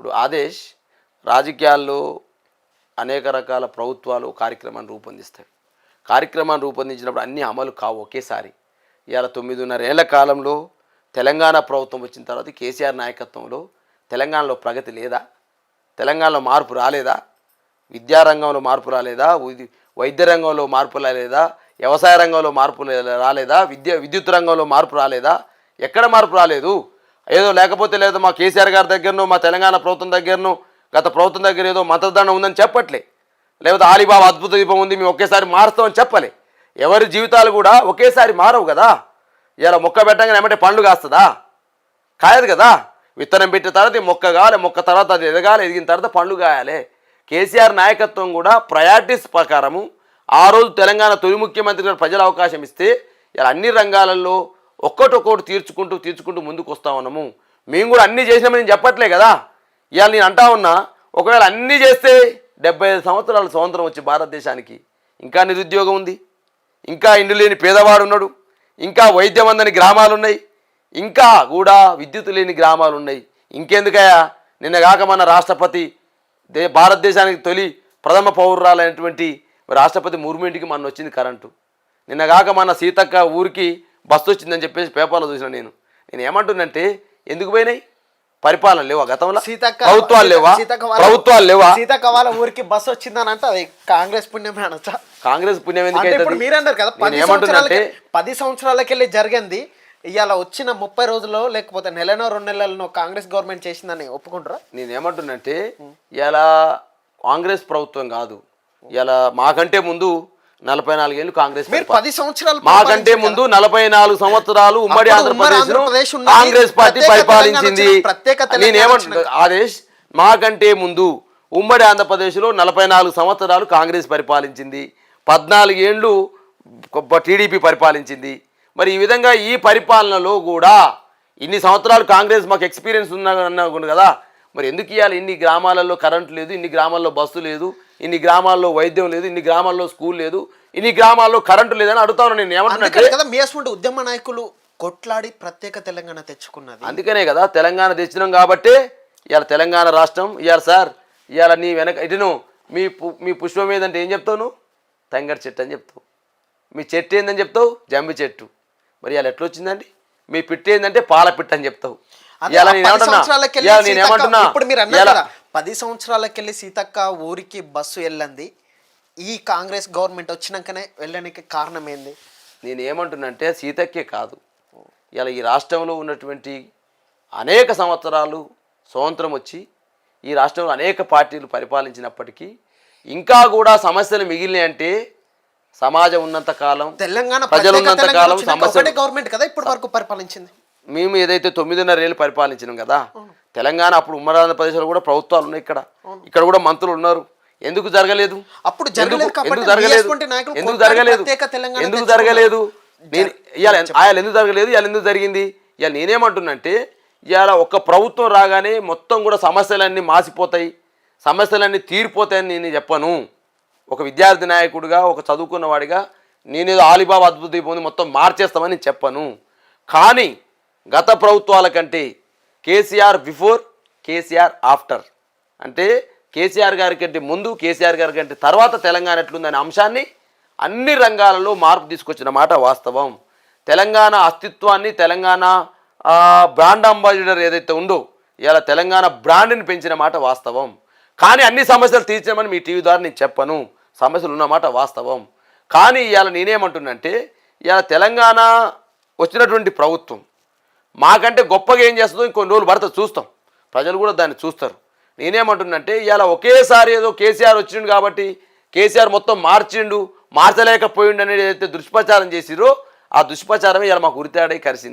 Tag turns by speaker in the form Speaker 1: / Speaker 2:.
Speaker 1: ఇప్పుడు ఆదేశ్ రాజకీయాల్లో అనేక రకాల ప్రభుత్వాలు కార్యక్రమాన్ని రూపొందిస్తాయి. కార్యక్రమాన్ని రూపొందించినప్పుడు అన్నీ అమలు కావు ఒకేసారి. ఇవాళ 9.5 ఏళ్ల కాలంలో తెలంగాణ ప్రభుత్వం వచ్చిన తర్వాత కేసీఆర్ నాయకత్వంలో తెలంగాణలో ప్రగతి లేదా? తెలంగాణలో మార్పు రాలేదా? విద్యారంగంలో మార్పు రాలేదా? వైద్య రంగంలో మార్పు రాలేదా? వ్యవసాయ రంగంలో మార్పు రాలేదా? విద్యుత్ రంగంలో మార్పు రాలేదా? ఎక్కడ మార్పు రాలేదు? ఏదో లేకపోతే లేదు మా కేసీఆర్ గారి దగ్గరనో మా తెలంగాణ ప్రభుత్వం దగ్గరనో గత ప్రభుత్వం దగ్గర ఏదో మతదానం ఉందని చెప్పట్లే, లేకపోతే ఆలీబాబా అద్భుత దీపం ఉంది మేము ఒకేసారి మారుస్తామని చెప్పలే. ఎవరి జీవితాలు కూడా ఒకేసారి మారవు కదా. ఇలా మొక్క పెట్టగానే ఏమంటే పండ్లు కాస్తుందా? కాయదు కదా. విత్తనం పెట్టిన తర్వాత మొక్క కావాలి, మొక్క తర్వాత అది ఎదగాలి, ఎదిగిన తర్వాత పండ్లు కాయాలి. కేసీఆర్ నాయకత్వం కూడా ప్రయారిటీస్ ప్రకారము ఆ రోజు తెలంగాణ తొలి ముఖ్యమంత్రి గారు ప్రజల అవకాశం ఇస్తే ఇలా అన్ని రంగాలలో ఒక్కొక్కటి తీర్చుకుంటూ ముందుకు వస్తూ ఉన్నాము. మేము కూడా అన్నీ చేసినామని నేను చెప్పట్లే కదా. ఇవాళ నేను అంటా ఉన్నా, ఒకవేళ అన్నీ చేస్తే 75 సంవత్సరాల స్వతంత్రం వచ్చి భారతదేశానికి ఇంకా నిరుద్యోగం ఉంది, ఇంకా ఇండ్లు లేని పేదవాడు ఉన్నాడు, ఇంకా వైద్యం అందని గ్రామాలు ఉన్నాయి, ఇంకా కూడా విద్యుత్ లేని గ్రామాలు ఉన్నాయి. ఇంకెందుకయ్యా నిన్నగాక మన రాష్ట్రపతి భారతదేశానికి తొలి ప్రథమ పౌరురాలైనటువంటి రాష్ట్రపతి ముర్ము ఇంటికి మన వచ్చింది కరెంటు. నిన్నగాక మన సీతక్క ఊరికి బస్సు వచ్చిందని చెప్పేసి పేపర్లో చూసిన. నేను ఏమంటున్నంటే ఎందుకు పోయినాయి? పరిపాలన లేవా గతంలో? ప్రభుత్వాలు లేవా?
Speaker 2: సీతక్క వాళ్ళ ఊరికి బస్సు వచ్చిందని అంటే అది కాంగ్రెస్ పుణ్యమే అనొచ్చా?
Speaker 1: కాంగ్రెస్ పుణ్యం ఎందుకు?
Speaker 2: మీరు అన్నారు కదా 10 సంవత్సరాలకెళ్ళి జరిగింది. ఇవాళ వచ్చిన 30 రోజుల్లో లేకపోతే నెలనో 2 నెలలను కాంగ్రెస్ గవర్నమెంట్ చేసిందని ఒప్పుకుంటారా?
Speaker 1: నేను ఏమంటున్నంటే ఇలా కాంగ్రెస్ ప్రభుత్వం కాదు, ఇలా మాకంటే ముందు 44 ఏళ్ళు కాంగ్రెస్,
Speaker 2: 10 సంవత్సరాలు
Speaker 1: మాకంటే ముందు 44 సంవత్సరాలు ఉమ్మడి ఆంధ్రప్రదేశ్ కాంగ్రెస్ పార్టీ పరిపాలించింది. నేనేమంటున్నా ఆదేశ్, మాకంటే ముందు ఉమ్మడి ఆంధ్రప్రదేశ్లో 44 సంవత్సరాలు కాంగ్రెస్ పరిపాలించింది, 14 ఏళ్ళు టీడీపీ పరిపాలించింది. మరి ఈ విధంగా ఈ పరిపాలనలో కూడా ఇన్ని సంవత్సరాలు కాంగ్రెస్ మాకు ఎక్స్పీరియన్స్ ఉన్నా కదా, మరి ఎందుకు ఇవ్వాలి? ఇన్ని గ్రామాలలో కరెంటు లేదు, ఇన్ని గ్రామాల్లో బస్సు లేదు, ఇన్ని గ్రామాల్లో వైద్యం లేదు, ఇన్ని గ్రామాల్లో స్కూల్ లేదు, ఇన్ని గ్రామాల్లో కరెంటు లేదని అడుగుతాను. నేను
Speaker 2: ఏమంటున్నా ఉద్యమ నాయకులు కొట్లాడి ప్రత్యేక తెలంగాణ తెచ్చుకున్నది.
Speaker 1: అందుకనే కదా తెలంగాణ తెచ్చినాం కాబట్టి ఇవాళ తెలంగాణ రాష్ట్రం. ఇవాళ సార్ ఇవాళ నీ వెనక ఇటును మీ పుష్పం ఏదంటే ఏం చెప్తావు? నువ్వు తంగడి చెట్టు అని చెప్తావు. మీ చెట్టు ఏందని చెప్తావు? జంబి చెట్టు. మరి ఇవాళ ఎట్లా వచ్చిందండి? మీ పిట్టు ఏంటంటే పాల పిట్టు అని చెప్తావు.
Speaker 2: 10 సంవత్సరాలకెళ్ళి సీతక్క ఊరికి బస్సు వెళ్ళండి. ఈ కాంగ్రెస్ గవర్నమెంట్ వచ్చినాకనే వెళ్ళడానికి కారణం ఏంది?
Speaker 1: నేను ఏమంటున్నంటే సీతక్కే కాదు, ఇలా ఈ రాష్ట్రంలో ఉన్నటువంటి అనేక సంవత్సరాలు స్వతంత్రం వచ్చి ఈ రాష్ట్రంలో అనేక పార్టీలు పరిపాలించినప్పటికీ ఇంకా కూడా సమస్యలు మిగిలినాయి. అంటే సమాజం ఉన్నంత కాలం,
Speaker 2: తెలంగాణ
Speaker 1: ప్రజలు ఉన్నంత కాలం సమస్యలు
Speaker 2: గవర్నమెంట్ కదా ఇప్పటి వరకు పరిపాలించింది.
Speaker 1: మేము ఏదైతే 9.5 ఏళ్ళు పరిపాలించినాం కదా, తెలంగాణ అప్పుడు ఉమ్మడి ఆంధ్రప్రదేశ్లో కూడా ప్రభుత్వాలు ఉన్నాయి, ఇక్కడ కూడా మంత్రులు ఉన్నారు. ఎందుకు జరగలేదు?
Speaker 2: అప్పుడు
Speaker 1: ఎందుకు జరగలేదు? నేను ఇవాళ ఎందుకు జరగలేదు, ఇవాళ ఎందుకు జరిగింది? ఇవాళ నేనేమంటున్నంటే ఇవాళ ఒక ప్రభుత్వం రాగానే మొత్తం కూడా సమస్యలన్నీ మాసిపోతాయి, సమస్యలన్నీ తీరిపోతాయని నేను చెప్పను. ఒక విద్యార్థి నాయకుడిగా, ఒక చదువుకున్నవాడిగా నేనేదో ఆలీబాబా అద్భుత దీపం మొత్తం మార్చేస్తామని చెప్పను. కానీ గత ప్రభుత్వాల కంటే కేసీఆర్ బిఫోర్, కేసీఆర్ ఆఫ్టర్, అంటే కేసీఆర్ గారి కంటే ముందు, కేసీఆర్ గారి కంటే తర్వాత తెలంగాణ ఎట్లుందనే అంశాన్ని అన్ని రంగాలలో మార్పు తీసుకొచ్చిన మాట వాస్తవం. తెలంగాణ అస్తిత్వాన్ని, తెలంగాణ బ్రాండ్ అంబాసిడర్ ఏదైతే ఉందో ఇలా తెలంగాణ బ్రాండ్ని పెంచిన మాట వాస్తవం. కానీ అన్ని సమస్యలు తీర్చామని మీ టీవీ ద్వారా నేను చెప్పను, సమస్యలు ఉన్నమాట వాస్తవం. కానీ ఇవాళ నేనేమంటున్నంటే ఇవాళ తెలంగాణ వచ్చినటువంటి ప్రభుత్వం మాకంటే గొప్పగా ఏం చేస్తుందో ఇంకొన్ని రోజులు పడితే చూస్తాం, ప్రజలు కూడా దాన్ని చూస్తారు. నేనేమంటున్నంటే ఇవాళ ఒకేసారి ఏదో కేసీఆర్ వచ్చిండు కాబట్టి కేసీఆర్ మొత్తం మార్చలేకపోయిండు అనేది ఏదైతే దుష్ప్రచారం చేసిరో ఆ దుష్ప్రచారమే ఇవాళ మాకు ఉరితాడై కరిసింది.